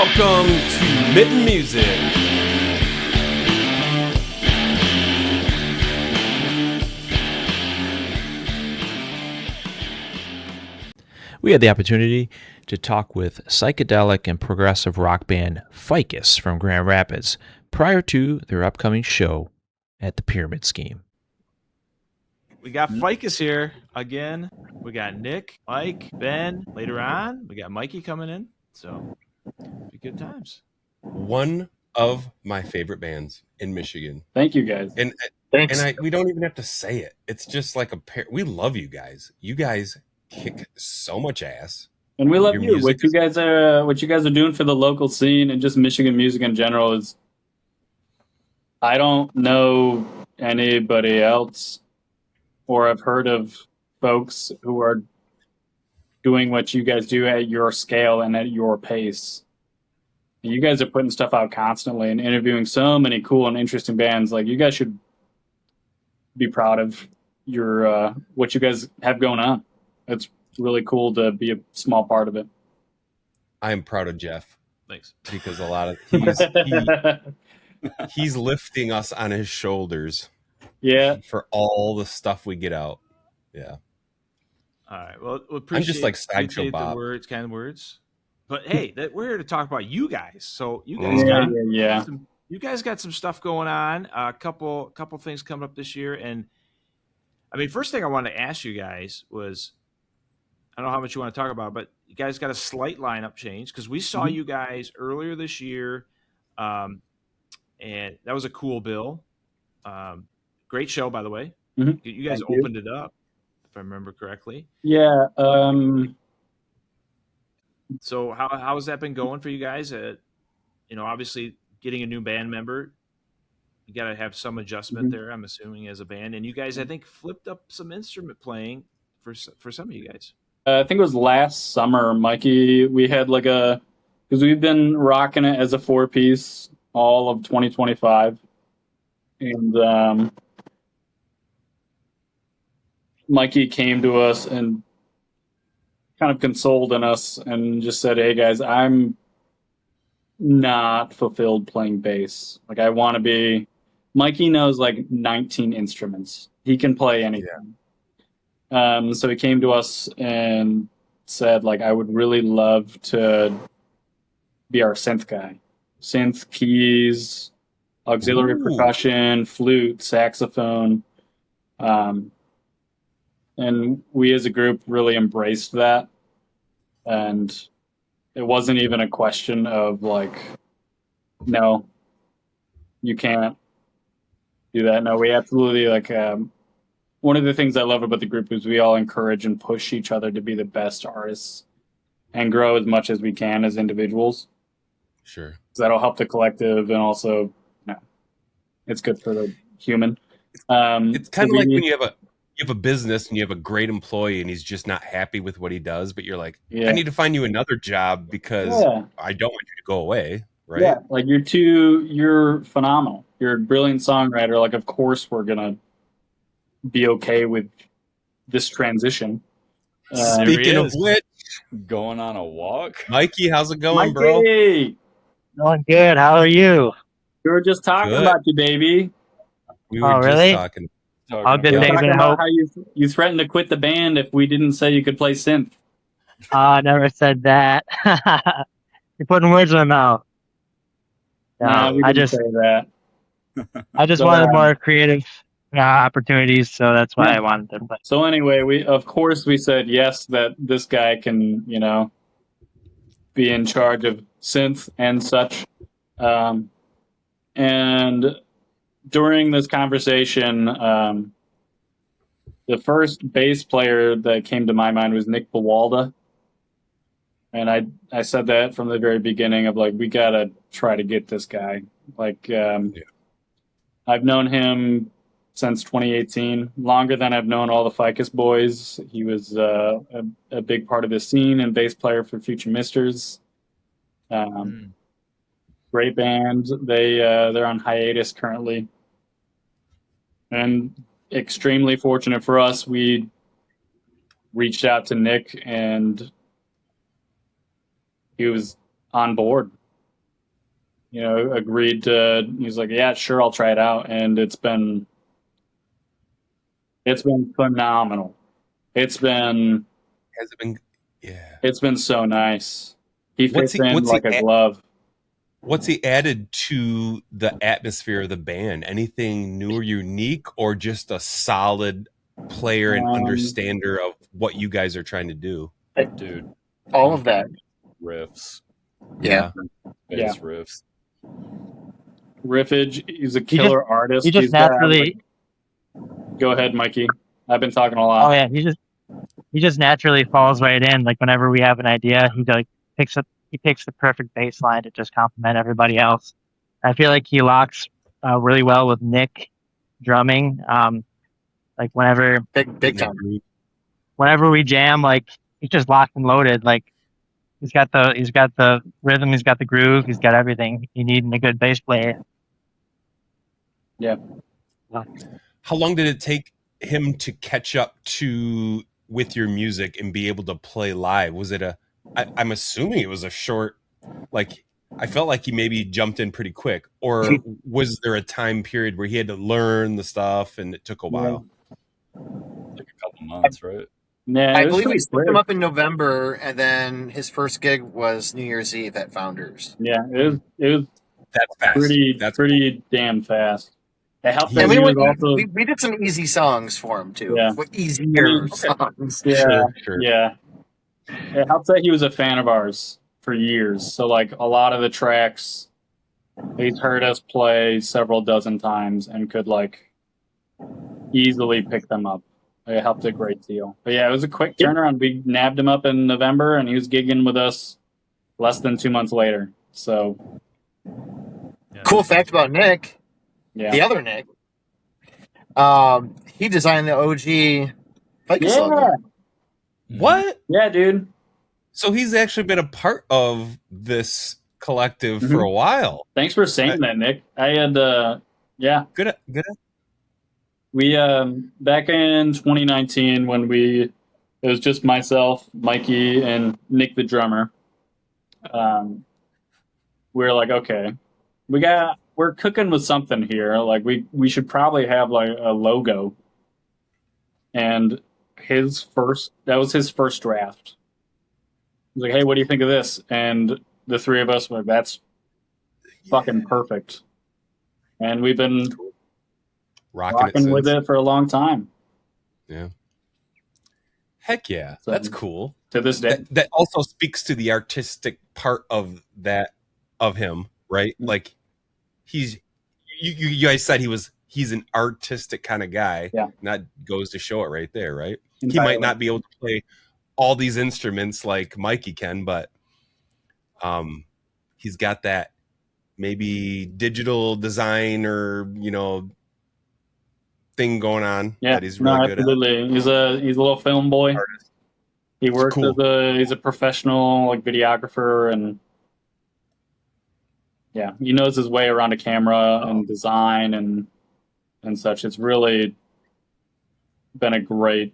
Welcome to Mitten Music. We had the opportunity to talk with psychedelic and progressive rock band Ficus from Grand Rapids prior to their upcoming show at the Pyramid Scheme. We got Ficus here again. We got Nick, Mike, Ben. Later on, we got Mikey coming in. So, be good times. One of my favorite bands in Michigan. Thank you, guys. And Thanks. we don't even have to say it. It's just like we love you guys. You guys kick so much ass. And we love you. What you guys are doing for the local scene and just Michigan music in general is, I don't know anybody else, or I've heard of folks who are doing what you guys do at your scale and at your pace. And you guys are putting stuff out constantly and interviewing so many cool and interesting bands. Like, you guys should be proud of your what you guys have going on. It's really cool to be a small part of it. I am proud of Jeff. Thanks. Because a lot of he's lifting us on his shoulders. Yeah. For all the stuff we get out. Yeah. All right. Well, I'm just like Sideshow Bob. The words, kind of words. But hey, we're here to talk about you guys. So you guys you guys got some stuff going on. A couple things coming up this year. And I mean, first thing I wanted to ask you guys was, I don't know how much you want to talk about, but you guys got a slight lineup change because we saw you guys earlier this year, and that was a cool bill. Great show, by the way. Mm-hmm. You guys opened it up, if I remember correctly. Yeah. So how has that been going for you guys? Obviously getting a new band member, you got to have some adjustment there, I'm assuming, as a band. And you guys, I think, flipped up some instrument playing for some of you guys. I think it was last summer, Mikey. We had because we've been rocking it as a 4-piece all of 2025, and Mikey came to us and kind of consoled in us and just said, "Hey guys, I'm not fulfilled playing bass. Like, I want to be." Mikey knows like 19 instruments. He can play anything. Yeah. So he came to us and said, like, I would really love to be our synth guy. Synth, keys, auxiliary percussion, flute, saxophone. And we as a group really embraced that. And it wasn't even a question of like, no, you can't do that. No, we absolutely one of the things I love about the group is we all encourage and push each other to be the best artists and grow as much as we can as individuals. Sure. That'll help the collective, and also, it's good for the human. It's kind of like when you have a business and you have a great employee and he's just not happy with what he does, but you're like, I need to find you another job because I don't want you to go away, right? Yeah, like you're phenomenal. You're a brilliant songwriter. Like, of course we're gonna be okay with this transition. Speaking of which, going on a walk. Mikey, how's it going, Mikey! bro? Going good. How are you? We were just talking about you, baby. We were really? just talking. All good things talking in about hope. how you threatened to quit the band if we didn't say you could play synth. I never said that. You're putting words in my mouth. No, we didn't say that. I just wanted more creative opportunities, so that's why I wanted to play. So anyway, we said yes, that this guy can, be in charge of synth and such. And during this conversation, the first bass player that came to my mind was Nick Bualda. And I said that from the very beginning of like, we got to try to get this guy. Like, I've known him since 2018, longer than I've known all the Ficus boys. He was a big part of the scene and bass player for Future Misters. Great band. They're on hiatus currently. And extremely fortunate for us, we reached out to Nick and he was on board. agreed to. He's like, yeah, sure, I'll try it out, and it's been phenomenal. Has it been? Yeah. It's been so nice. He fits in like a glove. What's he added to the atmosphere of the band? Anything new or unique, or just a solid player and understander of what you guys are trying to do? Dude, all of that. Riffs. Yeah. Bass riffs. Riffage. He's a killer artist. He just naturally. Go ahead, Mikey. I've been talking a lot. Oh yeah, he just naturally falls right in. Like whenever we have an idea, he picks the perfect bass line to just complement everybody else. I feel like he locks really well with Nick drumming. Like whenever big time. Whenever we jam, like he's just locked and loaded. Like he's got the rhythm, he's got the groove, he's got everything you need in a good bass player. Yeah. How long did it take him to catch up with your music and be able to play live? Was it I'm assuming it was a short, like, I felt like he maybe jumped in pretty quick, or was there a time period where he had to learn the stuff and it took a while? Like a couple months, right? Yeah, I believe we set him up in November, and then his first gig was New Year's Eve at Founders. Yeah, it was that's fast. Pretty damn fast. It helped that we did some easy songs for him too. Yeah. Easier songs. Yeah, sure. Yeah. It helps that he was a fan of ours for years. So like a lot of the tracks he's heard us play several dozen times and could like easily pick them up. It helped a great deal. But yeah, it was a quick turnaround. We nabbed him up in November and he was gigging with us less than 2 months later. So cool fact about Nick. Yeah. The other Nick. He designed the OG Ficus logo. What? Yeah, dude. So he's actually been a part of this collective for a while. Thanks for saying that, Nick. I had Good. We back in 2019 when it was just myself, Mikey, and Nick the drummer. We were like, okay, we're cooking with something here. Like we should probably have like a logo. And that was his first draft. He was like, hey, what do you think of this? And the three of us were like, that's fucking perfect. And we've been rocking with it for a long time. Yeah. Heck yeah. So, that's cool. To this day. That also speaks to the artistic part of him, right? Like you guys said he's an artistic kind of guy. Yeah. And that goes to show it right there, right? He might not be able to play all these instruments like Mikey can, but he's got that maybe digital design or thing going on. Yeah, that he's really good absolutely. He's a little film boy. Artist. He works he's a professional like videographer, and yeah, he knows his way around a camera and design and such. It's really been a great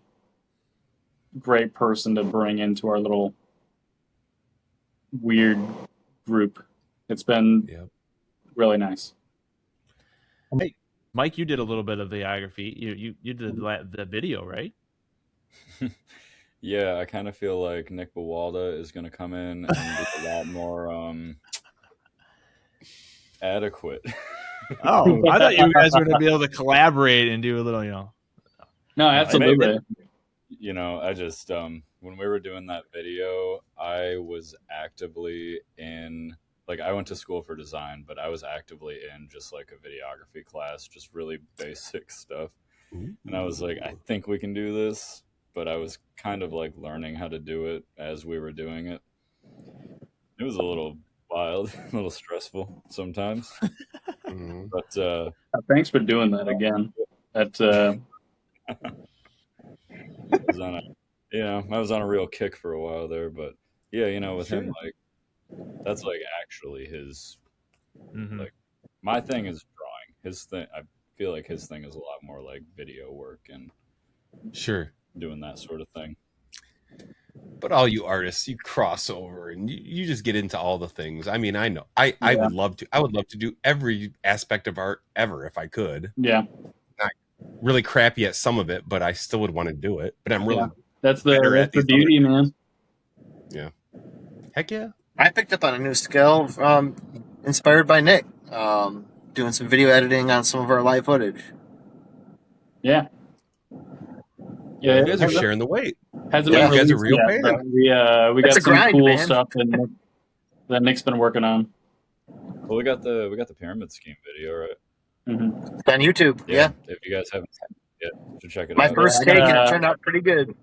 person to bring into our little weird group. It's been really nice. Hey, Mike, you did a little bit of videography. You did the video, right? Yeah, I kind of feel like Nick Bualda is going to come in and be a lot more adequate. Oh, I thought you guys were going to be able to collaborate and do a little, No, absolutely. I just when we were doing that video, I was actively in. Like, I went to school for design, but I was actively in just like a videography class, just really basic stuff. Ooh. And I was like, I think we can do this, but I was kind of like learning how to do it as we were doing it. It was a little wild, a little stressful sometimes. But thanks for doing that again. I was on a real kick for a while there, but yeah, with him, like, that's like actually his like my thing is drawing. His thing, I feel like his thing is a lot more like video work and sure doing that sort of thing. But all you artists, you cross over and you just get into all the things. I mean, I know I would love to do every aspect of art ever if I could. Yeah. I'm really crappy at some of it, but I still would want to do it. But I'm really that's the beauty, man. Yeah. Heck yeah. I picked up on a new skill inspired by Nick, doing some video editing on some of our live footage. Yeah. You guys are sharing the weight. Hasn't been you guys are released real yet, band. but we got some grind, cool man. stuff that Nick's been working on. Well, we got the pyramid scheme video, right? Mm-hmm. It's on YouTube. Yeah. If you guys haven't seen it yet, you should check it My out. first take, and it turned out pretty good.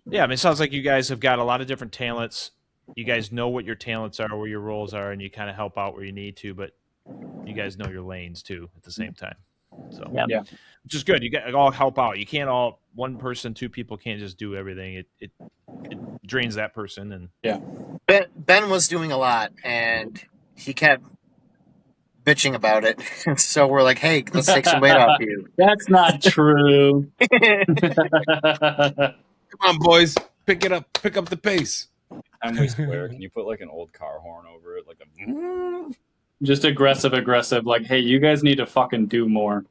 Yeah, I mean, it sounds like you guys have got a lot of different talents. You guys know what your talents are, where your roles are, and you kind of help out where you need to, but you guys know your lanes too at the same time. So yeah, which is good. You got all help out. You can't all one person, two people can't just do everything. It drains that person. And Ben was doing a lot, and he kept bitching about it. So we're like, hey, let's take some weight off you. That's not true. Come on, boys, pick up the pace. Handmade Square. Can you put like an old car horn over it, like a just aggressive, like, hey, you guys need to fucking do more.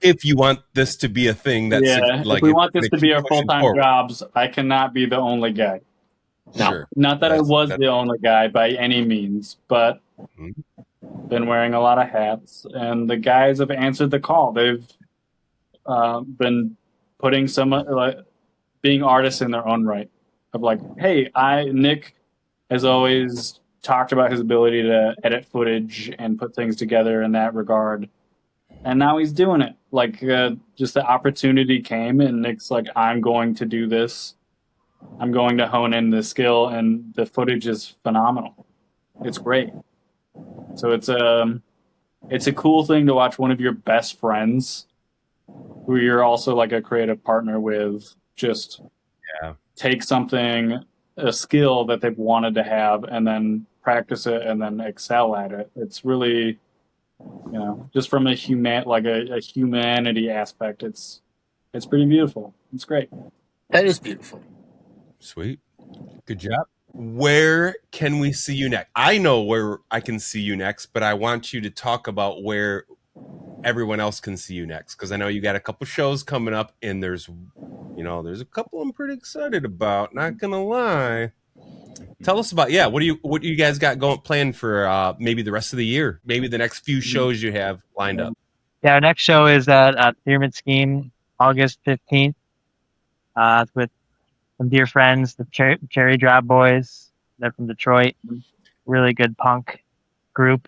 If you want this to be a thing, that's like, if we want this to be our full-time jobs, I cannot be the only guy. No, sure. Not that I was the only guy by any means, but been wearing a lot of hats, and the guys have answered the call. They've been putting some being artists in their own right. Of like, hey, Nick has always talked about his ability to edit footage and put things together in that regard, and now he's doing it. Like, just the opportunity came, and Nick's like, I'm going to do this. I'm going to hone in the skill, and the footage is phenomenal. It's great. So it's a cool thing to watch one of your best friends, who you're also like a creative partner with, just take something, a skill that they've wanted to have, and then practice it and then excel at it. It's really, just from a humanity aspect, it's pretty beautiful. It's great. That is beautiful. Sweet. Good job. Where can we see you next? I know where I can see you next, but I want you to talk about where everyone else can see you next, because I know you got a couple shows coming up, and there's a couple I'm pretty excited about, not gonna lie. Tell us about what do you guys got planned for maybe the rest of the year, maybe the next few shows you have lined up. Our next show is at Pyramid Scheme, August 15th. It's with some dear friends, the Cherry Drop Boys. They're from Detroit. Really good punk group.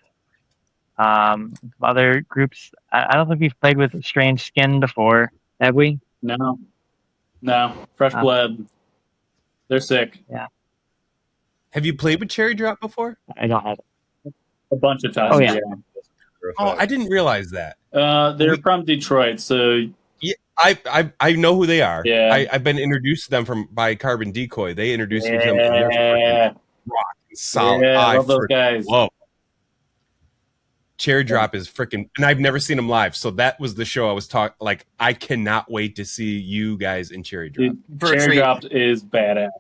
Other groups. I don't think we've played with Strange Skin before, have we? No. Fresh Blood. They're sick. Yeah. Have you played with Cherry Drop before? I don't have it. A bunch of times. Oh, yeah. Oh, I didn't realize that. They're from Detroit, so yeah, I know who they are. Yeah. I've been introduced to them by Carbon Decoy. They introduced me to them. They're rock and solid. Yeah, I love those guys. Whoa. Cherry Drop is freaking, and I've never seen them live, so that was the show I was talking. Like, I cannot wait to see you guys in Cherry Drop. Cherry Drop is badass.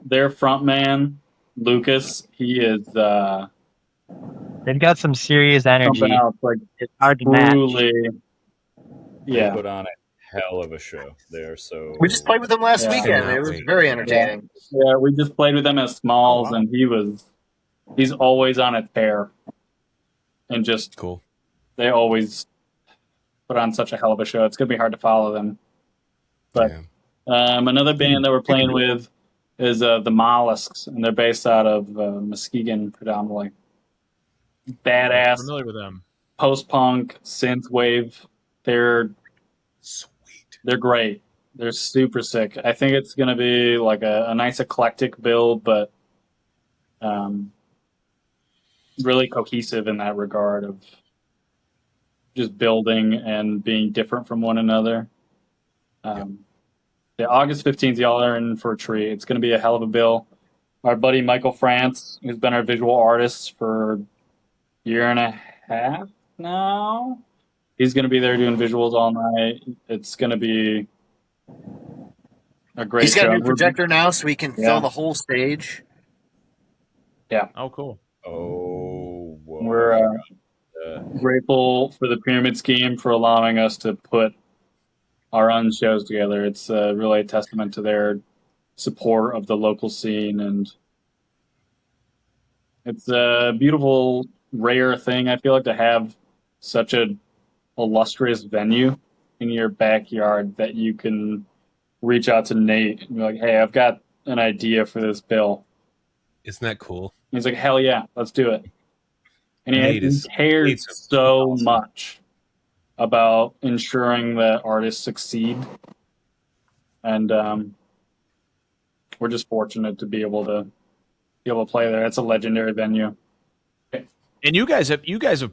Their front man, Lucas, he is. They've got some serious energy. Like, it's hard to match. They put on a hell of a show. They are so. We just played with them last weekend. It was very entertaining. Yeah, we just played with them at Smalls, and he's always on a tear. And just cool. They always put on such a hell of a show. It's gonna be hard to follow them. But another band that we're playing with is the Mollusks, and they're based out of Muskegon predominantly. Badass. I'm familiar with them. Post-punk, synth wave. They're sweet. They're great. They're super sick. I think it's gonna be like a nice eclectic build, but really cohesive in that regard of just building and being different from one another. August 15th, y'all are in for a treat. It's going to be a hell of a bill. Our buddy Michael France, who's been our visual artist for a year and a half now, he's going to be there doing visuals all night. It's going to be a great He's got show. a new projector now, so he can fill the whole stage. Yeah. Oh, cool. Oh, whoa, We're grateful for the Pyramid Scheme for allowing us to put our own shows together. It's really a testament to their support of the local scene, and it's a beautiful, rare thing. I feel like to have such a illustrious venue in your backyard that you can reach out to Nate and be like, "Hey, I've got an idea for this bill." Isn't that cool? He's like, "Hell yeah, let's do it." And he cares so much about ensuring that artists succeed. And we're just fortunate to be able to play there. It's a legendary venue. And you guys have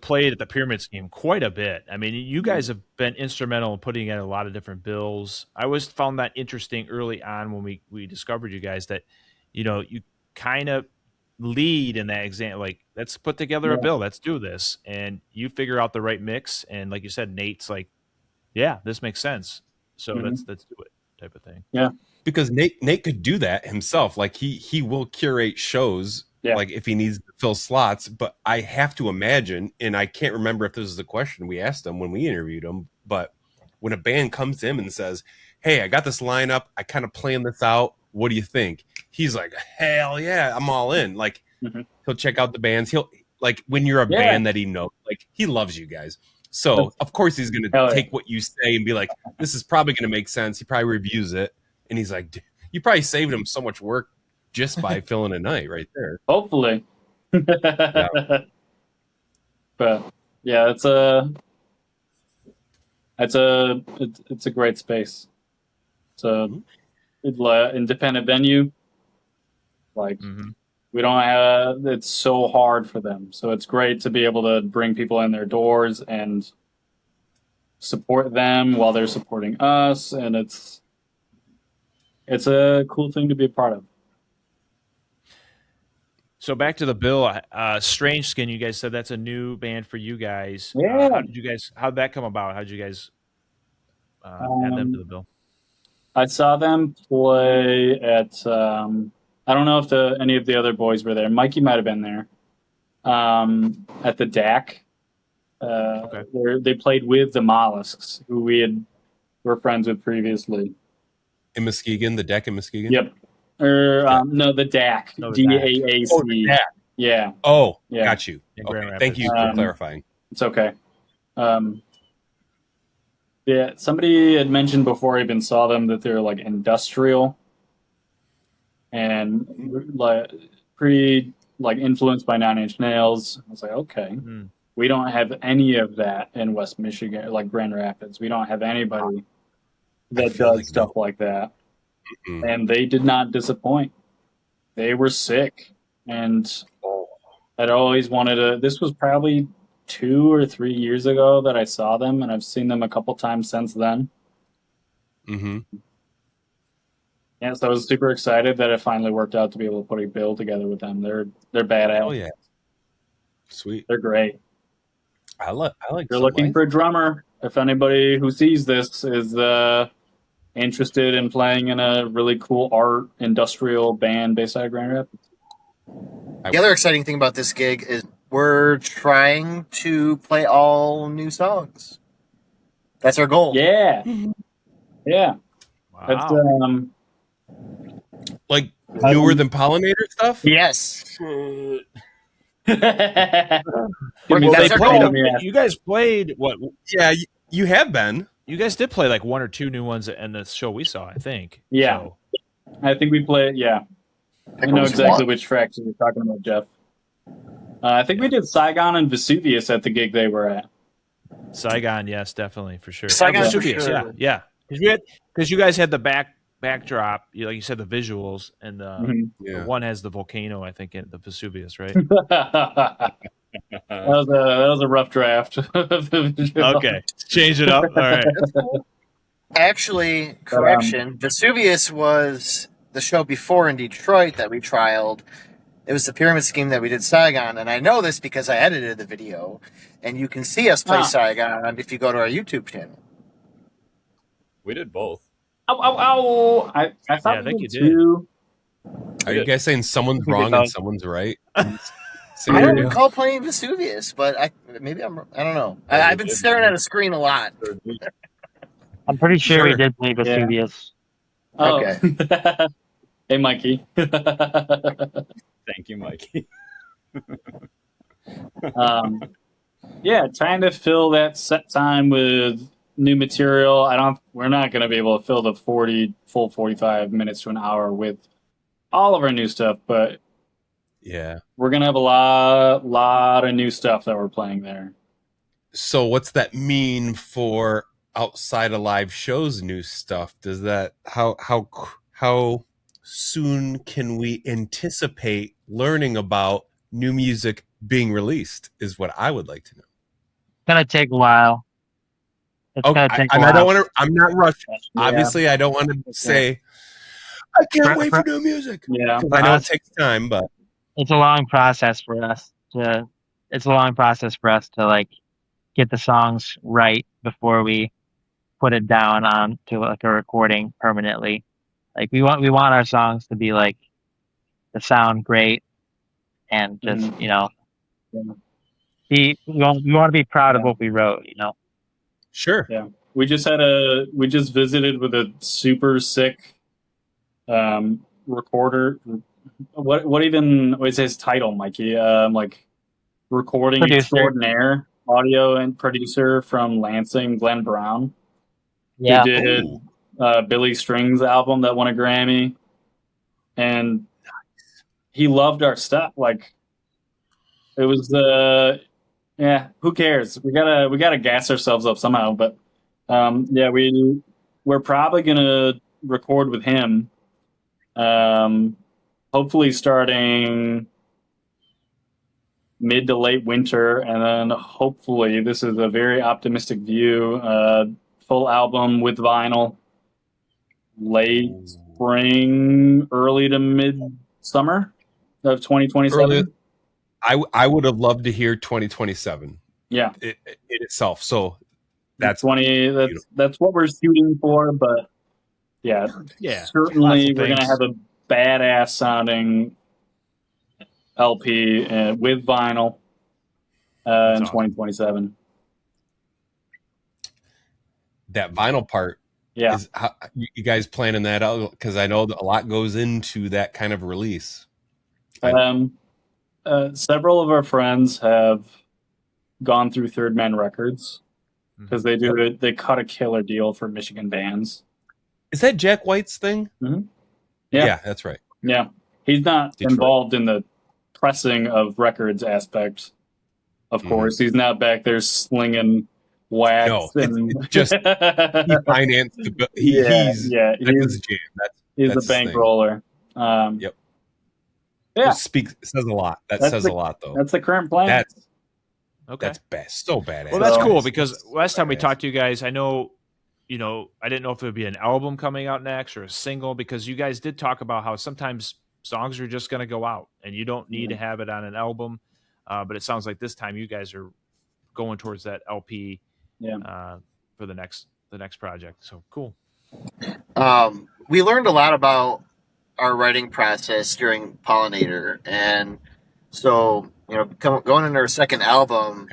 played at the Pyramid Scheme quite a bit. I mean, you guys have been instrumental in putting in a lot of different bills. I always found that interesting early on when we discovered you guys that, you know, you kind of lead in that example, like, let's put together a bill, let's do this, and you figure out the right mix. And like you said, Nate's like, yeah, this makes sense, so let's do it, type of thing. Yeah, because Nate could do that himself. Like he will curate shows. Like if he needs to fill slots, but I have to imagine, and I can't remember if this is the question we asked him when we interviewed him, but when a band comes to him and says, "Hey, I got this lineup, I kind of planned this out, what do you think?" He's like, "Hell yeah, I'm all in." Like he'll check out the bands. He'll, like, when you're a band that he knows, like, he loves you guys. So of course he's gonna take what you say and be like, "This is probably gonna make sense." He probably reviews it, and he's like, "You probably saved him so much work just by filling a night right there." Hopefully. But yeah, it's a great space. It's a independent venue. Like we don't have, it's so hard for them. So it's great to be able to bring people in their doors and support them while they're supporting us, and it's a cool thing to be a part of. So back to the bill, Strange Skin. You guys said that's a new band for you guys. Yeah. How'd that come about? How'd you guys add them to the bill? I saw them play at. I don't know if any of the other boys were there. Mikey might have been there. At the DAC, where they played with the Mollusks, who were friends with previously. In Muskegon, the deck in Muskegon. Yep. No, the DAC. DAAC. Oh, the DAC. Yeah. Oh, yeah. Got you. Okay. Thank you for clarifying. It's okay. Yeah, somebody had mentioned before I even saw them that they're like industrial and like pretty like influenced by Nine Inch Nails. I was like, okay, we don't have any of that in West Michigan, like Grand Rapids. We don't have anybody that does stuff like that. And they did not disappoint. They were sick, and I'd always wanted to. This was probably 2 or 3 years ago that I saw them, and I've seen them a couple times since then. Yeah, so I was super excited that it finally worked out to be able to put a bill together with them. They're badass. Oh yeah, sweet. They're great. I like. They're looking for a drummer. If anybody who sees this is interested in playing in a really cool art industrial band based out of Grand Rapids. The other exciting thing about this gig is we're trying to play all new songs. That's our goal. Yeah. Yeah. Wow. That's like newer than Pollinator stuff? Yes. You You guys played what? Yeah, you have been. You guys did play like 1 or 2 new ones in the show we saw, I think. Yeah. So. I think we played, yeah. I know exactly which tracks you're talking about, Jeff. I think we did Saigon and Vesuvius at the gig they were at. Saigon, yes, definitely, for sure. Saigon, Vesuvius, for sure. yeah. Because you guys had the backdrop, like you said, the visuals, and the one has the volcano, I think, in the Vesuvius, right? that was a rough draft. Okay, change it up. All right. Actually, correction. Vesuvius was the show before in Detroit that we trialed. It was the Pyramid Scheme that we did Saigon, and I know this because I edited the video, and you can see us play Saigon if you go to our YouTube channel. We did both. Ow, ow, ow! I thought I think you did did. too. Are you guys saying someone's We did wrong and both. someone's right? I don't recall playing Vesuvius, but I don't know. I've been staring at a screen a lot. I'm pretty sure we Sure. did play Vesuvius. Oh. Okay. Hey, Mikey. Thank you, Mikey. Yeah, trying to fill that set time with new material. We're not going to be able to fill the full 45 minutes to an hour with all of our new stuff, but Yeah. we're going to have a lot of new stuff that we're playing there. So what's that mean for outside of live shows new stuff? Does that how soon can we anticipate learning about new music being released is what I would like to know. It's gonna take a while. It's gonna take a and while. I don't want to. I'm not rushing. Yeah. Obviously, I don't want to say I can't wait for new music. Yeah, I know it takes time, but it's a long process for us to. It's a long process for us to like get the songs right before we put it down on to like a recording permanently. Like we want our songs to be like to sound great and just we want to be proud of what we wrote. Sure. Yeah, we just visited with a super sick recorder. What is his title, Mikey? Like recording Producer. extraordinaire, audio and producer from Lansing, Glenn Brown. Yeah. Who did Billy String's album that won a Grammy, and he loved our stuff. Like it was who cares? We gotta gas ourselves up somehow. But we're probably gonna record with him. Hopefully starting mid to late winter, and then hopefully, this is a very optimistic view, full album with vinyl late spring, early to mid summer of 2027. I would have loved to hear 2027. Yeah, it itself. So that's that's what we're shooting for. But yeah, certainly we're gonna have a badass sounding LP with vinyl in 2027. That vinyl part, is how, you guys planning that out? Because I know that a lot goes into that kind of release. Several of our friends have gone through Third Man Records because they cut a killer deal for Michigan bands. Is that Jack White's thing? Mm-hmm. Yeah, that's right. Yeah, he's not involved in the pressing of records aspect. Of course, he's not back there slinging wax. No, it's just he financed the. That's his jam. He's the bankroller. Yep. Yeah, says a lot. Says a lot, though. That's the current plan. That's best. So badass. Well, that's cool because last time we talked to you guys, I know, I didn't know if it would be an album coming out next or a single, because you guys did talk about how sometimes songs are just going to go out and you don't need to have it on an album. But it sounds like this time you guys are going towards that LP for the next project. So cool. We learned a lot about our writing process during Pollinator, and so going into our second album,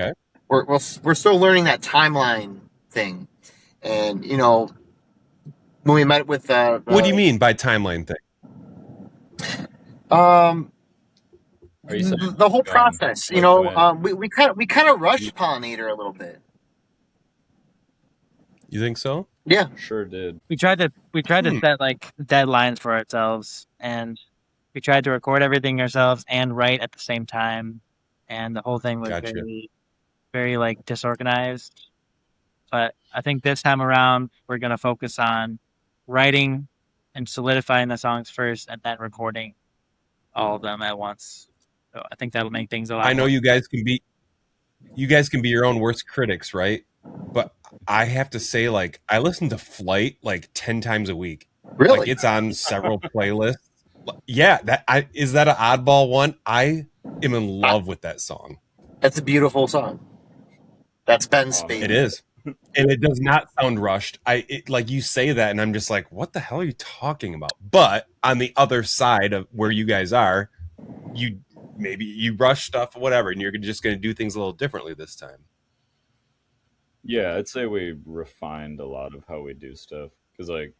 we're still learning that timeline thing. And when we met with what do you mean by timeline thing? The whole process, we kind of rushed Pollinator a little bit. You think so? Yeah, sure did. We tried to set like deadlines for ourselves, and we tried to record everything ourselves and write at the same time, and the whole thing was very, very like disorganized. But I think this time around we're gonna focus on writing and solidifying the songs first, and then recording all of them at once. So I think that'll make things a lot. I know you guys can be your own worst critics, right? But I have to say, like, I listen to Flight like 10 times a week. Really? Like, it's on several playlists. Yeah, is that an oddball one? I am in love with that song. That's a beautiful song. That's Ben's baby. It is. And it does not sound rushed. Like you say that, and I'm just like, what the hell are you talking about? But on the other side of where you guys are, maybe you rush stuff or whatever, and you're just going to do things a little differently this time. Yeah, I'd say we refined a lot of how we do stuff. Because, like,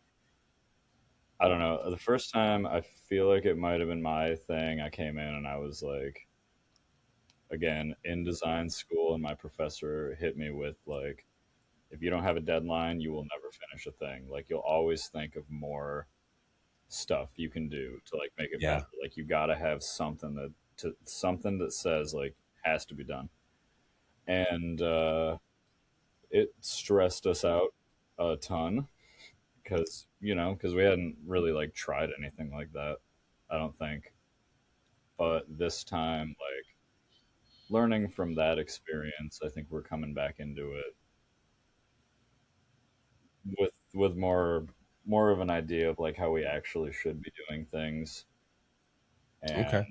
I don't know, the first time I feel like it might have been my thing. I came in and I was like, again, in design school, and my professor hit me with, like, if you don't have a deadline, you will never finish a thing. Like, you'll always think of more stuff you can do to like make it better. Like, you got to have something that says like has to be done. And it stressed us out a ton because we hadn't really like tried anything like that, I don't think. But this time, like, learning from that experience, I think we're coming back into it with more of an idea of like how we actually should be doing things, and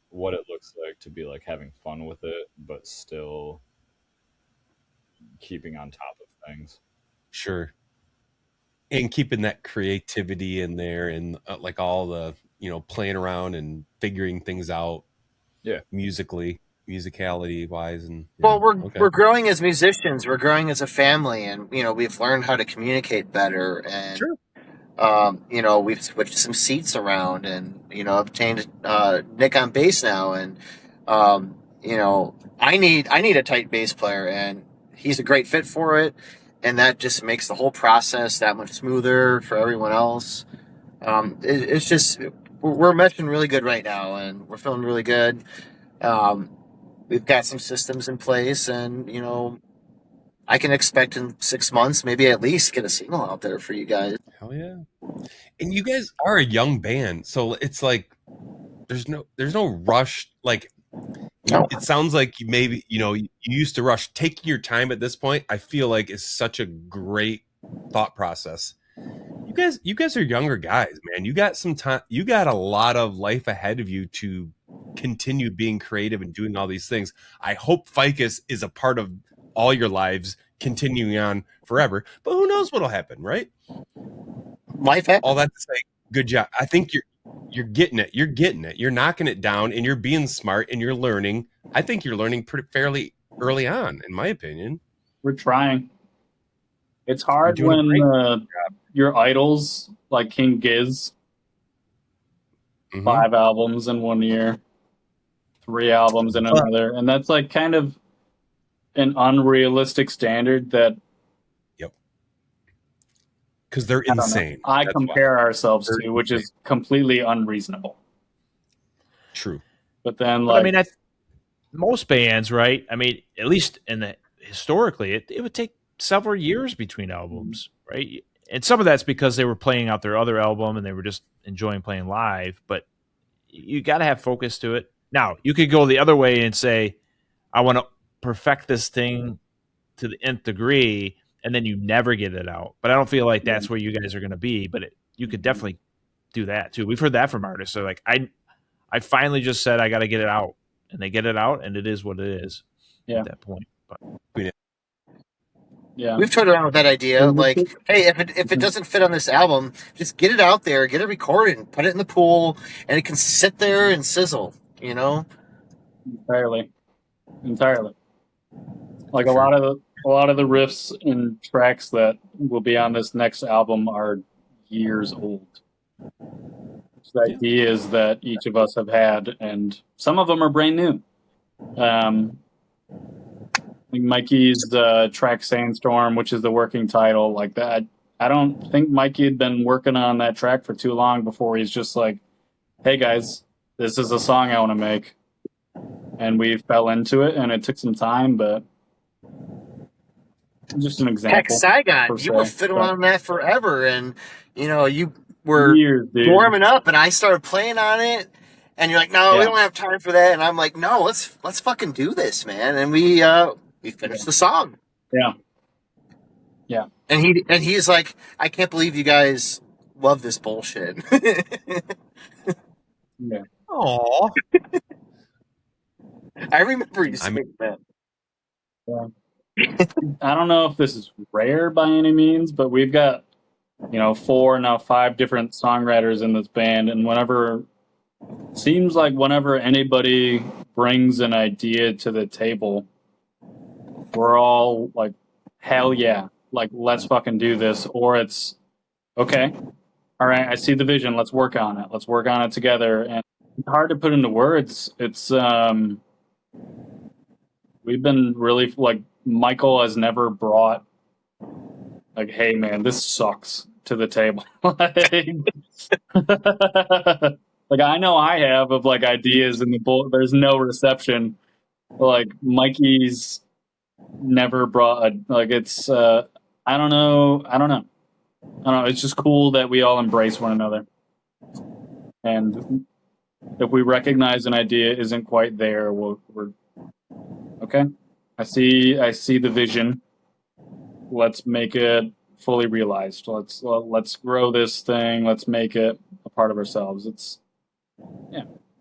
what it looks like to be like having fun with it but still keeping on top of things. Sure. And keeping that creativity in there, and like all the playing around and figuring things out, musicality wise. And we're growing as musicians, we're growing as a family, and we've learned how to communicate better, and we've switched some seats around, and obtained Nick on bass now, and I need a tight bass player, and he's a great fit for it, and that just makes the whole process that much smoother for everyone else. It's just we're meshing really good right now, and we're feeling really good. We've got some systems in place, and I can expect in 6 months, maybe at least, get a single out there for you guys. Hell yeah! And you guys are a young band, so it's like there's no rush. Like, it sounds like you used to rush. Taking your time at this point, I feel like, is such a great thought process. You guys are younger guys, man. You got some time. You got a lot of life ahead of you to continue being creative and doing all these things. I hope Ficus is a part of all your lives, continuing on forever. But who knows what'll happen, right? Life happens. All that to say, good job. I think you're getting it. You're getting it. You're knocking it down, and you're being smart, and you're learning. I think you're learning pretty fairly early on, in my opinion. We're trying. It's hard when your idols, like King Giz, 5 albums in 1 year, 3 albums in another, and that's like kind of an unrealistic standard that. Yep. Because they're insane. I compare ourselves to, which is completely unreasonable. True. But then, I mean, most bands, right? I mean, at least historically, it would take several years between albums, right? And some of that's because they were playing out their other album and they were just enjoying playing live. But you got to have focus to it. Now, you could go the other way and say, I want to perfect this thing to the nth degree, and then you never get it out. But I don't feel like that's where you guys are going to be. But you could definitely do that too. We've heard that from artists. So like, I finally just said I got to get it out, and they get it out, and it is what it is at that point. But we've toyed around with that idea. Like, hey, if it doesn't fit on this album, just get it out there, get it recorded, and put it in the pool, and it can sit there and sizzle. Entirely. Like, a lot of the riffs and tracks that will be on this next album are years old. So the idea is that each of us have had, and some of them are brand new. Mikey's track Sandstorm, which is the working title, like that. I don't think Mikey had been working on that track for too long before he's just like, hey guys, this is a song I want to make. And we fell into it, and it took some time, but just an example. Heck, Saigon, you were fiddling on that forever, and you were warming up, and I started playing on it, and you're like, no, we don't have time for that, and I'm like, no, let's fucking do this, man, and we finished the song. Yeah. And he's like, I can't believe you guys love this bullshit. Yeah. Aww. I remember you saying that. Yeah. I don't know if this is rare by any means, but we've got 4, now 5 different songwriters in this band, and whenever anybody brings an idea to the table, we're all like, hell yeah, like let's fucking do this. Or it's okay, all right, I see the vision, let's work on it together. And it's hard to put into words. It's we've been really, like, Michael has never brought like, hey man, this sucks to the table. Like I know I have of like ideas in the bowl. There's no reception. Like Mikey's never brought it's I don't know. It's just cool that we all embrace one another. And if we recognize an idea isn't quite there, we're okay. I see the vision. Let's make it fully realized. Let's grow this thing. Let's make it a part of ourselves. It's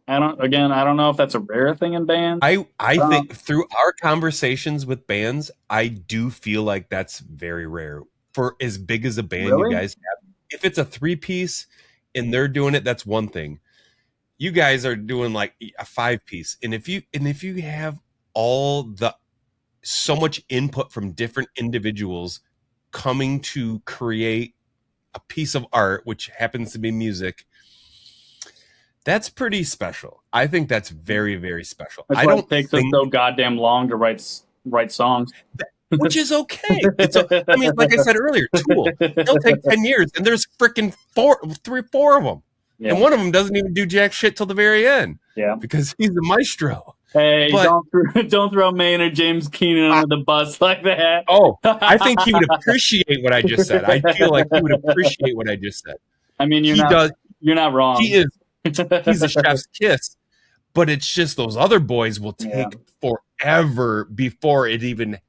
I don't know if that's a rare thing in bands. I think through our conversations with bands, I do feel like that's very rare for as big as a band you guys have. If it's a 3-piece and they're doing it, that's one thing. You guys are doing like a 5-piece, and if you have so much input from different individuals coming to create a piece of art, which happens to be music, that's pretty special. I think that's very, very special. I don't think it's so goddamn long to write songs, which is okay. I mean, like I said earlier, Tool, they'll take 10 years, and there's freaking 4 of them. Yeah. And one of them doesn't even do jack shit till the very end. Yeah, because he's the maestro. Hey, don't throw Maynard James Keenan under the bus like that. Oh, I think he would appreciate what I just said. I feel like he would appreciate what I just said. I mean, you're not wrong. He's a chef's kiss, but it's just those other boys will take forever before it even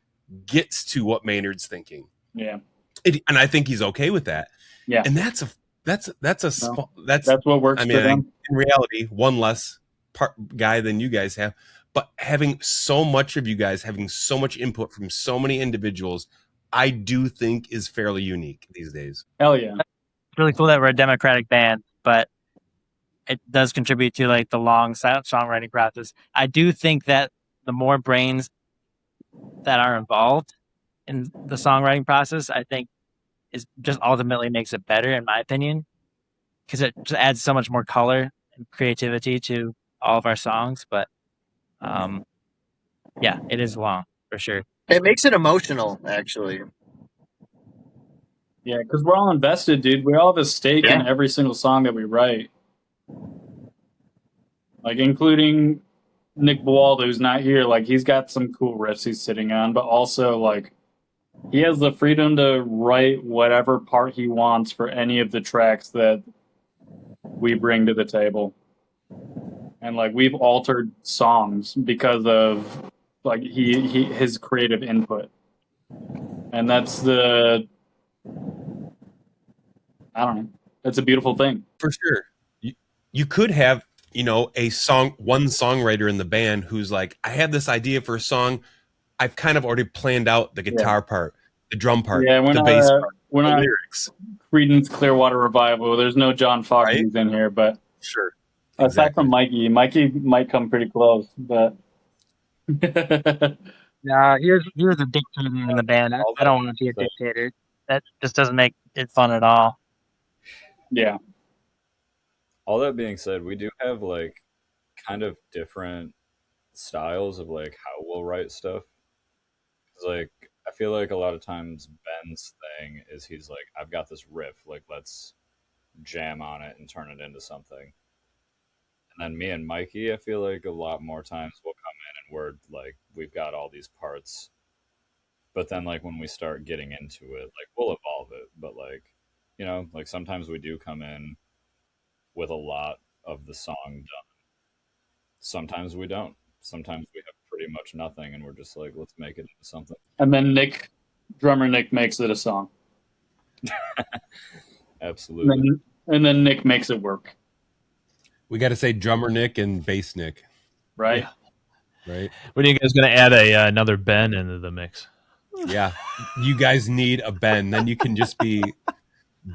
gets to what Maynard's thinking. Yeah, and I think he's okay with that. Yeah, and that's what works. I mean, for them. In reality, one less guy than you guys have, but having so much of you guys having so much input from so many individuals, I do think is fairly unique these days. Hell yeah, it's really cool that we're a democratic band, but it does contribute to like the long songwriting process. I do think that the more brains that are involved in the songwriting process, I think is just ultimately makes it better, in my opinion, because it just adds so much more color and creativity to all of our songs. But yeah, it is long for sure. It makes it emotional, actually. Yeah, because we're all invested, dude. We all have a stake in every single song that we write. Like, including Nick Bualda, who's not here. Like, he's got some cool riffs he's sitting on, but also, like, he has the freedom to write whatever part he wants for any of the tracks that we bring to the table. And, like, we've altered songs because of, like, his creative input. And that's I don't know. That's a beautiful thing. For sure. You could have, one songwriter in the band who's like, I have this idea for a song. I've kind of already planned out the guitar part, the drum part, the bass part, we're the not lyrics. Creedence Clearwater Revival. There's no John Fogerty's in here, but sure. Aside from Mikey might come pretty close, but nah, here's a dictator in the band. I don't want to be a dictator. That just doesn't make it fun at all. Yeah. All that being said, we do have like kind of different styles of like how we'll write stuff. Like, I feel like a lot of times Ben's thing is he's like, I've got this riff, like let's jam on it and turn it into something. And then me and Mikey, I feel like a lot more times we'll come in and we're like, we've got all these parts. But then like when we start getting into it, like we'll evolve it. But like, like sometimes we do come in with a lot of the song done. Sometimes we don't. Sometimes we have pretty much nothing and we're just like, let's make it into something. And then drummer Nick makes it a song. Absolutely. And then Nick makes it work. We got to say drummer Nick and bass Nick. Right. Yeah. Right. When are you guys going to add another Ben into the mix? Yeah, you guys need a Ben. Then you can just be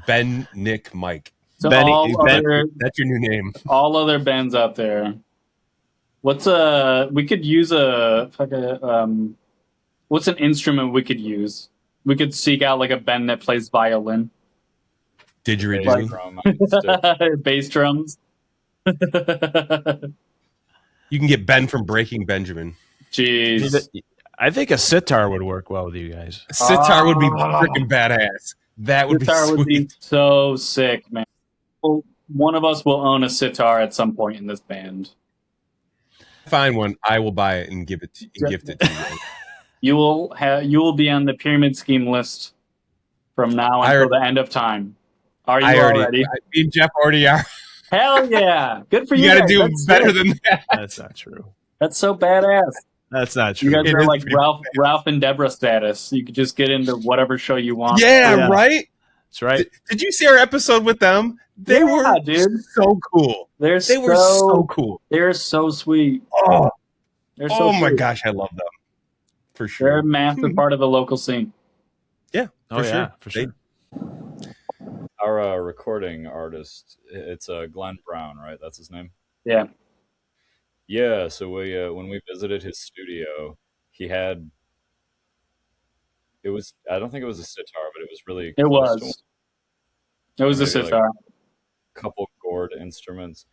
Ben, Nick, Mike. So Benny, that's your new name. All other Bens out there. What's we could use what's an instrument we could use? We could seek out like a Ben that plays violin. Didgeridoo. Bass drums. You can get Ben from Breaking Benjamin. Jeez. I think a sitar would work well with you guys. A sitar would be freaking badass. That would sitar be sweet. Would be so sick, man. Well, one of us will own a sitar at some point in this band. Find one, I will buy it and gift it to you. You will be on the pyramid scheme list from now until the end of time. Are you already? Me and Jeff already are. Hell yeah! Good for you. You got to do better than that. That's not true. That's so badass. That's not true. You guys are like Ralph and Deborah status. You could just get into whatever show you want. Yeah. Right? That's right. Did you see our episode with them? They were so cool. They were so cool. They're so sweet. Oh, my gosh, I love them. For sure. They're a massive part of the local scene. Yeah. For sure. Our recording artist, it's Glenn Brown, right? That's his name? Yeah. Yeah, so we when we visited his studio, he had I don't think it was a sitar, but it was really It was a sitar. Like a couple gourd instruments.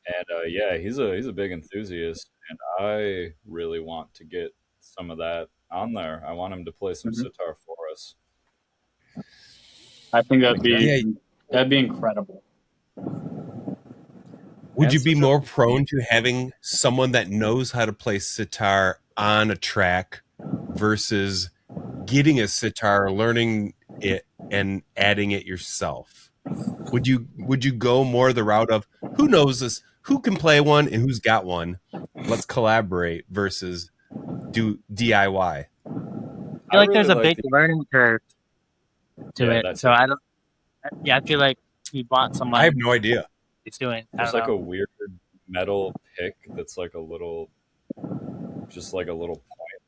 And yeah, he's a big enthusiast, and I really want to get some of that on there. I want him to play some sitar for us. I think that'd be incredible. Would you be more prone to having someone that knows how to play sitar on a track versus getting a sitar, learning it, and adding it yourself? Would you go more the route of who knows this, who can play one, and who's got one? Let's collaborate versus do DIY. I feel like there's a big learning curve to it. So I don't. Yeah, I feel like you'd want someone. I have no idea. It's doing. It's like a weird metal pick that's like a little point,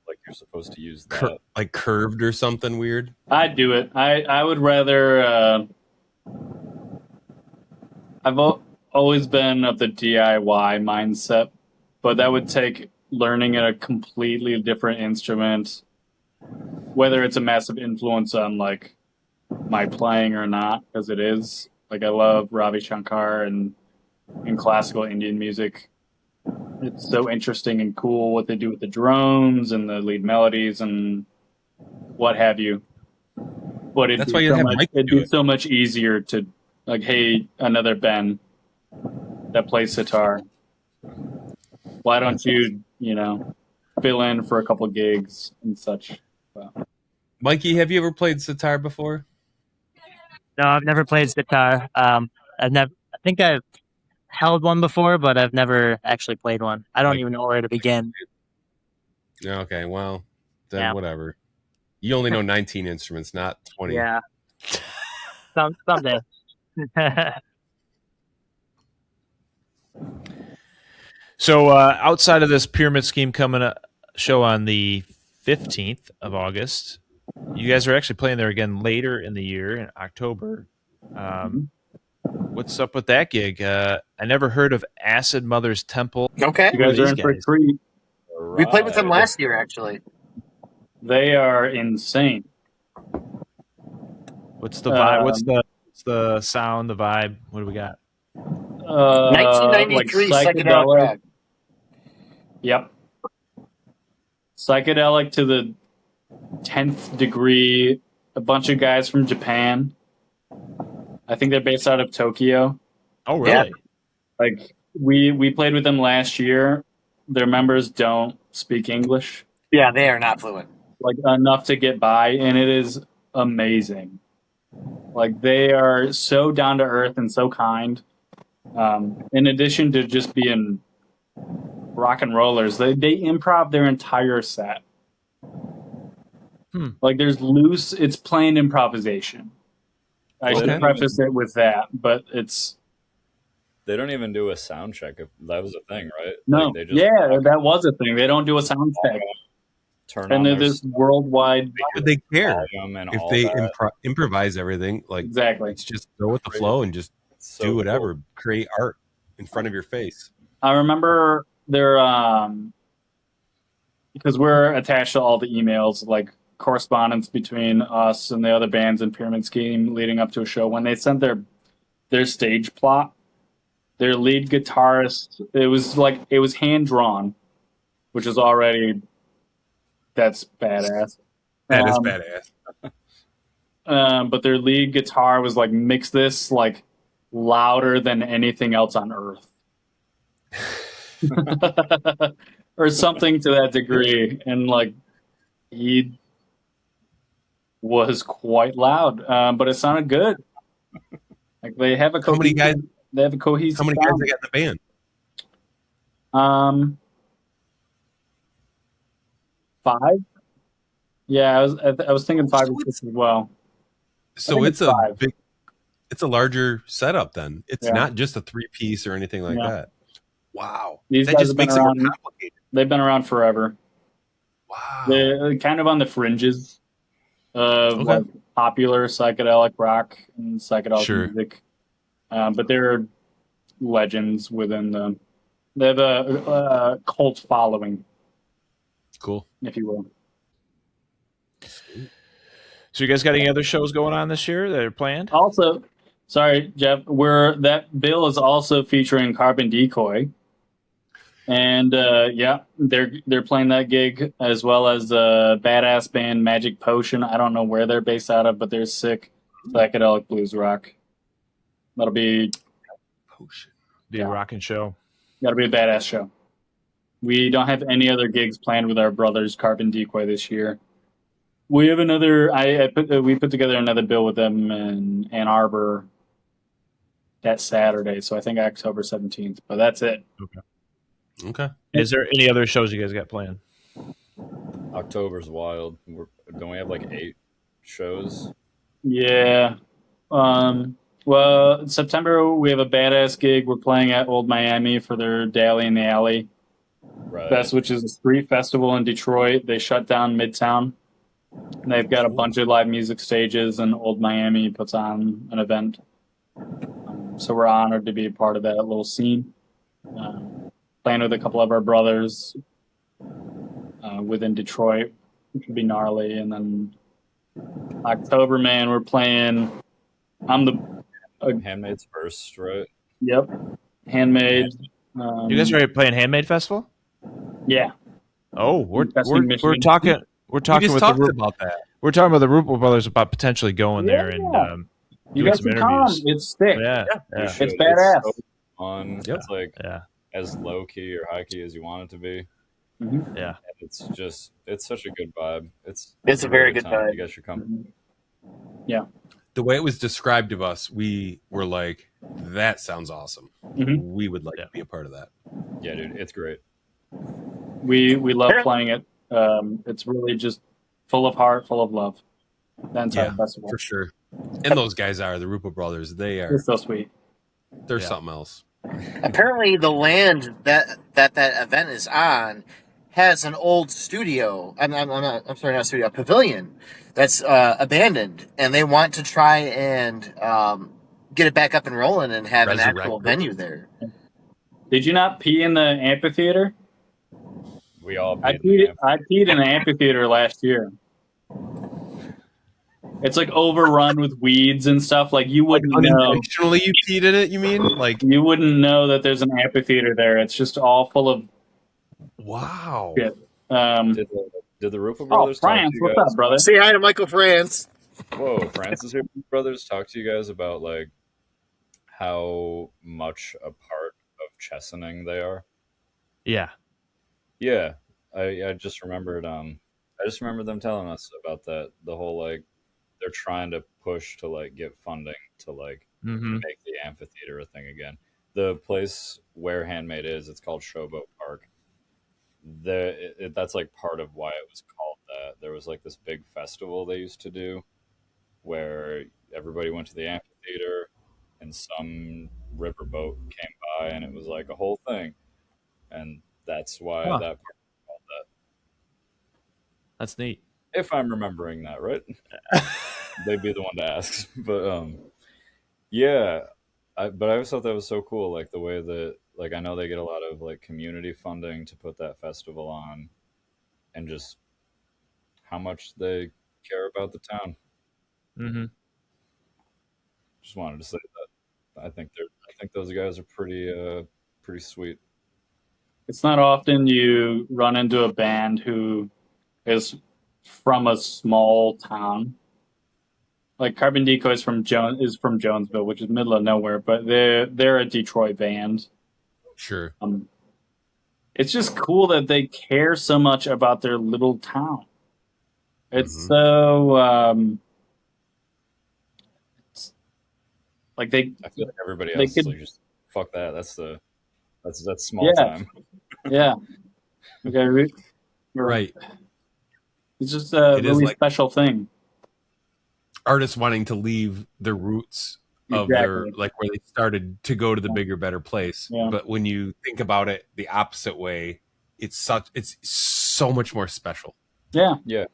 like you're supposed to use that. Like curved or something weird. I'd do it. I would rather. I've always been of the DIY mindset, but that would take learning a completely different instrument, whether it's a massive influence on like my playing or not, because it is. Like I love Ravi Shankar and classical Indian music. It's so interesting and cool what they do with the drones and the lead melodies and what have you. But it'd be so much easier to like, hey, another Ben that plays sitar. Why don't you, fill in for a couple gigs and such? Mikey, have you ever played sitar before? No, I've never played sitar. I think I've held one before, but I've never actually played one. I don't even know where to begin. Okay, well, then whatever. You only know 19 instruments, not 20. Yeah. Someday. So outside of this pyramid scheme coming up show on the 15th of August, you guys are actually playing there again later in the year in October. What's up with that gig? I never heard of Acid Mother's Temple. Okay. You guys are in for a treat. Right. We played with them last year, actually. They are insane. What's the vibe? What's the sound, the vibe? What do we got? 1993 psychedelic rock. Yep. Psychedelic to the 10th degree. A bunch of guys from Japan. I think they're based out of Tokyo. Oh, really? Yeah. Like we played with them last year. Their members don't speak English. Yeah, they are not fluent. Like enough to get by, and it is amazing. Like they are so down to earth and so kind. In addition to just being rock and rollers, they improv their entire set. Like there's it's plain improvisation. I should preface it with that, but it's. They don't even do a sound check. If that was a thing, right? No, like they just that was a thing. They don't do a sound check. turn and on then their this worldwide. Why would they care and if all they that. improvise everything? Like, Exactly. it's just go with the flow and just So do whatever. cool. Create art in front of your face. I remember there, because we're attached to all the emails, like correspondence between us and the other bands in Pyramid Scheme leading up to a show. When they sent their stage plot, their lead guitarist, it was hand drawn, which is already that's badass. That is badass. But their lead guitar was like, mix this like louder than anything else on earth. Or something to that degree. And like he was quite loud, but it sounded good. Like they have a How many guys? They have a cohesive. How many guys they got in the band? 5. Yeah, I was thinking 5 or 6 as well. So it's a 5. it's a larger setup then. It's Yeah. not just a 3-piece or anything like that. Wow. These that guys just have been makes it more around. complicated. They've been around forever. Wow. They're kind of on the fringes of Okay. like popular psychedelic rock and psychedelic Sure. music, but they're legends within them. They have a cult following, Cool. if you will. So you guys got any other shows going on this year that are planned? Also, sorry, Jeff, that bill is also featuring Carbon Decoy. And yeah, they're playing that gig, as well as the badass band Magic Potion. I don't know where they're based out of, but they're sick psychedelic blues rock. That'll be Potion. Be a rocking show. That'll be a badass show. We don't have any other gigs planned with our brothers Carbon Decoy this year. We have another. We put together another bill with them in Ann Arbor that Saturday, so I think October 17th. But that's it. Okay. Is there any other shows you guys got planned? October's wild. Don't we have like 8 shows? Yeah. Well, in September we have a badass gig. We're playing at Old Miami for their Daily in the Alley Fest, which is a street festival in Detroit. They shut down Midtown. And they've got a bunch of live music stages, and Old Miami puts on an event. So we're honored to be a part of that little scene. Playing with a couple of our brothers within Detroit, which would be gnarly. And then October, man, we're playing. Handmade's first, right? Yep, Handmade. You guys are playing Handmade Festival? Yeah. Oh, we're talking. We're We talking just with talked the about that. We're talking about the Ruppel brothers about potentially going there and You doing guys some should come. interviews. It's sick. Yeah. It's badass. It's so fun. Yep. It's like as low key or high key as you want it to be. Mm-hmm. Yeah. It's such a good vibe. It's a very good vibe. You guys should come. Yeah. The way it was described of us, we were like, that sounds awesome. Mm-hmm. We would like to be a part of that. Yeah, dude, it's great. We love playing it. It's really just full of heart, full of love. The entire festival. For sure. And those guys are the Rupa brothers. They're so sweet. They're something else. Apparently, the land that event is on has an old studio. I'm sorry, not studio, a pavilion that's abandoned, and they want to try and get it back up and rolling and have an actual venue there. Did you not pee in the amphitheater? We all I peed in an amphitheater last year. It's like overrun with weeds and stuff. Like you wouldn't know. Unintentionally you peed in it, you mean? Like you wouldn't know that there's an amphitheater there. It's just all full of shit. Did the Rupa brothers France, talk to you what's guys? up, brother? Say hi to Michael France. Whoa, Francis here. Brothers talk to you guys about like how much a part of Chesaning they are. Yeah. Yeah. I just remembered I just remember them telling us about that. The whole like they're trying to push to like get funding to like make the amphitheater a thing again. The place where Handmade is, it's called Showboat Park. That's like part of why it was called that. There was like this big festival they used to do where everybody went to the amphitheater and some riverboat came by and it was like a whole thing. And that's why that part was called that. That's neat. If I'm remembering that right. They'd be the one to ask. But yeah, but I always thought that was so cool, like the way that, like, I know they get a lot of like community funding to put that festival on, and just how much they care about the town. Mm-hmm. Just wanted to say that I think those guys are pretty sweet. It's not often you run into a band who is from a small town. Like Carbon Decoy is from Jonesville, which is middle of nowhere, but they're a Detroit band. Sure. It's just cool that they care so much about their little town. It's so like they. I feel like everybody else is like, just fuck that. That's small time. Yeah. Okay. Right. It's just a really special thing. Artists wanting to leave their roots of their, like, where they started, to go to the bigger, better place. Yeah. But when you think about it the opposite way, it's so much more special. Yeah. Yeah.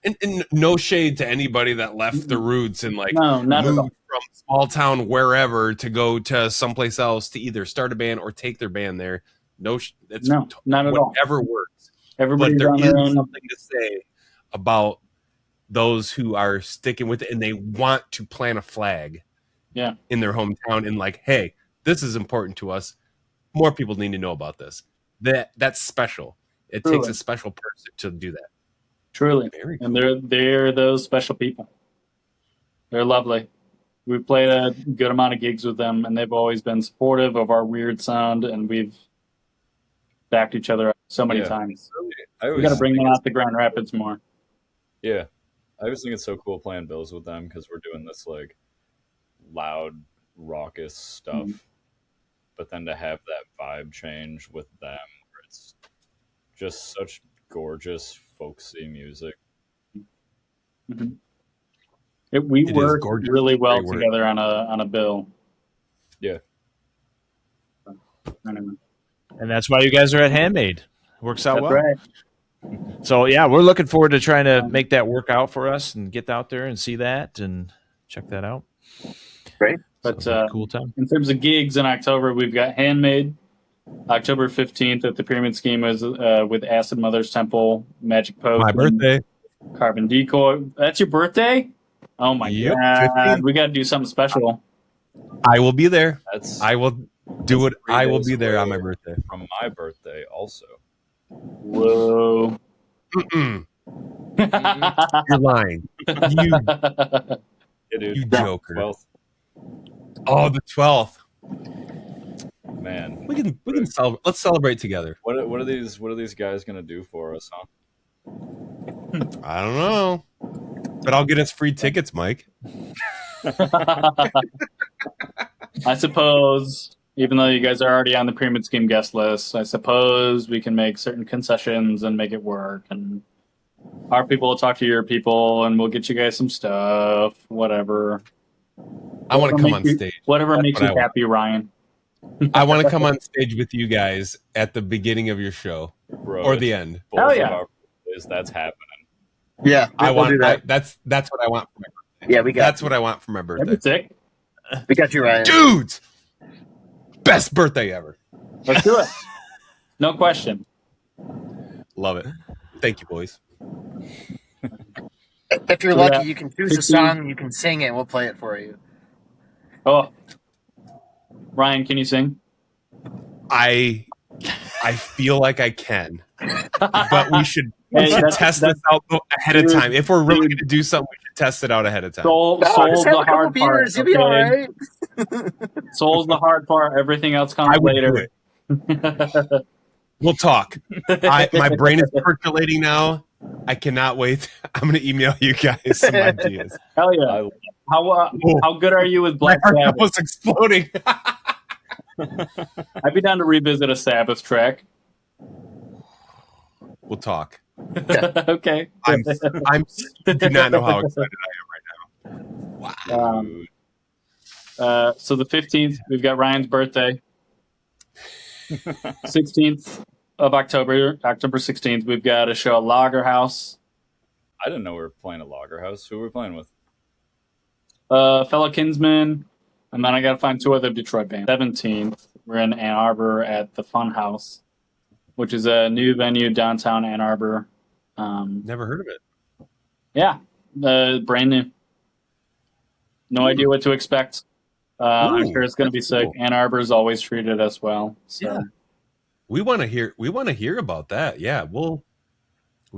And no shade to anybody that left the roots and like moved from small town wherever to go to someplace else to either start a band or take their band there. Not at all. Whatever works. Everybody's but there on is their own. something to say about those who are sticking with it and they want to plant a flag in their hometown and like, hey, this is important to us. More people need to know about this. That's special. It takes a special person to do that. Truly. Very cool. And they're those special people. They're lovely. We've played a good amount of gigs with them, and they've always been supportive of our weird sound, and we've backed each other up so many times. We got to bring them out to Grand Rapids more. Yeah. I always think it's so cool playing bills with them because we're doing this like loud, raucous stuff. But then to have that vibe change with them, where it's just such gorgeous, folksy music. We work really well together on a bill. Yeah. And that's why you guys are at Handmade. Works out well. Right. So yeah, we're looking forward to trying to make that work out for us and get out there and see that and check that out. Great. But cool time. In terms of gigs in October, we've got Handmade. October 15th at the Pyramid Scheme is with Acid Mother's Temple, Magic Post. My birthday. Carbon Decoy. That's your birthday? Oh my God. 15. We got to do something special. I will be there. I will do it. I will be there on my birthday. From my birthday also. Whoa. You're lying. You joker. 12th. Oh, the 12th. Man, we can celebrate. Let's celebrate together. What are these guys gonna do for us, huh? I don't know, but I'll get us free tickets, Mike. I suppose, even though you guys are already on the Pyramid Scheme guest list, I suppose we can make certain concessions and make it work. And our people will talk to your people, and we'll get you guys some stuff. Whatever. I want to come on stage. Whatever makes you happy, Ryan. I want to come on stage with you guys at the beginning of your show. Bro, or the end. Hell yeah. That's happening. Yeah, I want that. That's what I want for my birthday. Yeah, we got. That's what I want for my birthday. That'd be sick. We got you, Ryan. Dudes, best birthday ever. Let's do it. No question. Love it. Thank you, boys. If you're lucky, you can choose a song, you can sing it, and we'll play it for you. Oh, Ryan, can you sing? I feel like I can, but we should test this out ahead of time. If we're really going to do something, we should test it out ahead of time. Soul's the hard part. You'll be all right. Soul's the hard part. Everything else comes later. We'll talk. My brain is percolating now. I cannot wait. I'm going to email you guys some ideas. Hell yeah. How good are you with Black Sabbath? My heart Sabbath? was exploding. I'd be down to revisit a Sabbath track. We'll talk. Okay. I do not know how excited I am right now. Wow. So the 15th, we've got Ryan's birthday. 16th, of October 16th, we've got a show at Lager House. I didn't know we were playing at Lager House. Who are we playing with? Fellow Kinsmen, and then I got to find 2 other Detroit bands. 17th, we're in Ann Arbor at the Fun House, which is a new venue downtown Ann Arbor. Never heard of it. Yeah, brand new. No idea what to expect. I'm sure it's going to be sick. Cool. Ann Arbor is always treated us well. So. Yeah, we want to hear about that. Yeah, we'll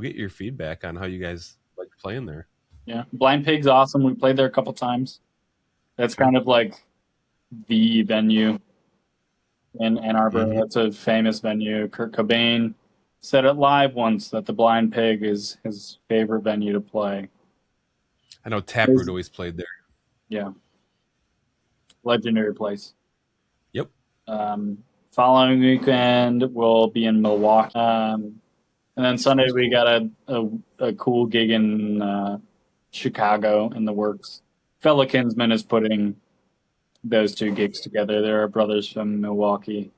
get your feedback on how you guys like playing there. Yeah, Blind Pig's awesome. We played there a couple times. That's kind of like the venue in Ann Arbor. Mm-hmm. That's a famous venue. Kurt Cobain said it live once that the Blind Pig is his favorite venue to play. I know Taproot always played there. Yeah. Legendary place. Yep. Following weekend, we'll be in Milwaukee. And then Sunday, we got a cool gig in Chicago in the works. Fellow Kinsman is putting those 2 gigs together. They're our brothers from Milwaukee.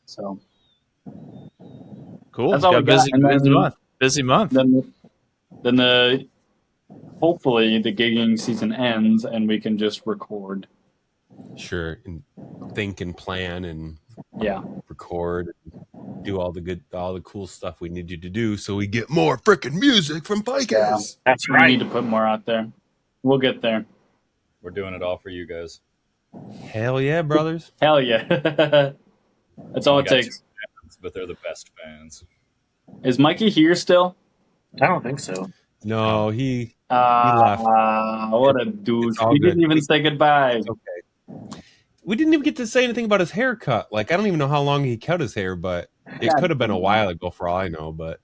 So cool. That's all we got. Busy month. Then hopefully the gigging season ends and we can just record. Sure, and think and plan and record, and do all the cool stuff we need you to do, so we get more freaking music from Ficus. Yeah, that's right. We need to put more out there. We'll get there. We're doing it all for you guys. Hell yeah, brothers! Hell yeah! That's all it takes. Fans, but they're the best fans. Is Mikey here still? I don't think so. No, he left. What a douche! He didn't even say goodbye. It's okay. We didn't even get to say anything about his haircut. Like, I don't even know how long he cut his hair, but it could have been a while ago for all I know. But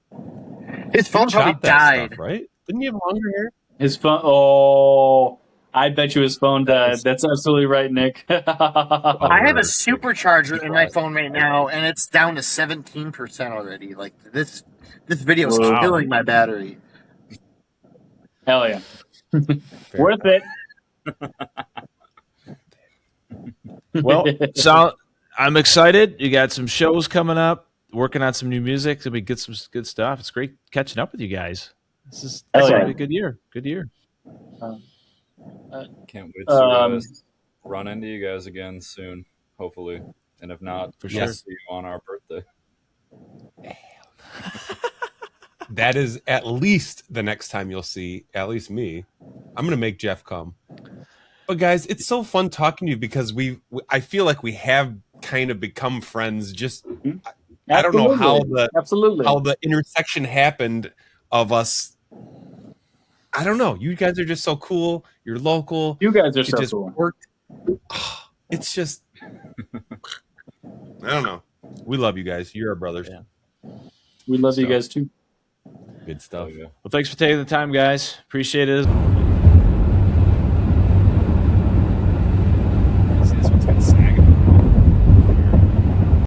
his phone probably died, stuff, right? Didn't he have longer hair? His phone. Oh, I bet you his phone died. That's absolutely right, Nick. I have a supercharger in my phone right now, and it's down to 17% already. Like this video is killing my battery. Hell yeah, worth it. Well, so I'm excited. You got some shows coming up, working on some new music. So we get some good stuff. It's great catching up with you guys. This is gonna be a good year. Good year. Can't wait to run into you guys again soon, hopefully. And if not, for sure, see you on our birthday. That is at least the next time you'll see at least me. I'm gonna make Jeff come. But guys, it's so fun talking to you because I feel like we have kind of become friends. Just I don't know how the intersection happened of us. I don't know. You guys are just so cool. You're local. You guys are so cool. Worked. It's just I don't know. We love you guys. You're our brothers. Yeah. We love you guys too. Good stuff. Well, thanks for taking the time, guys. Appreciate it.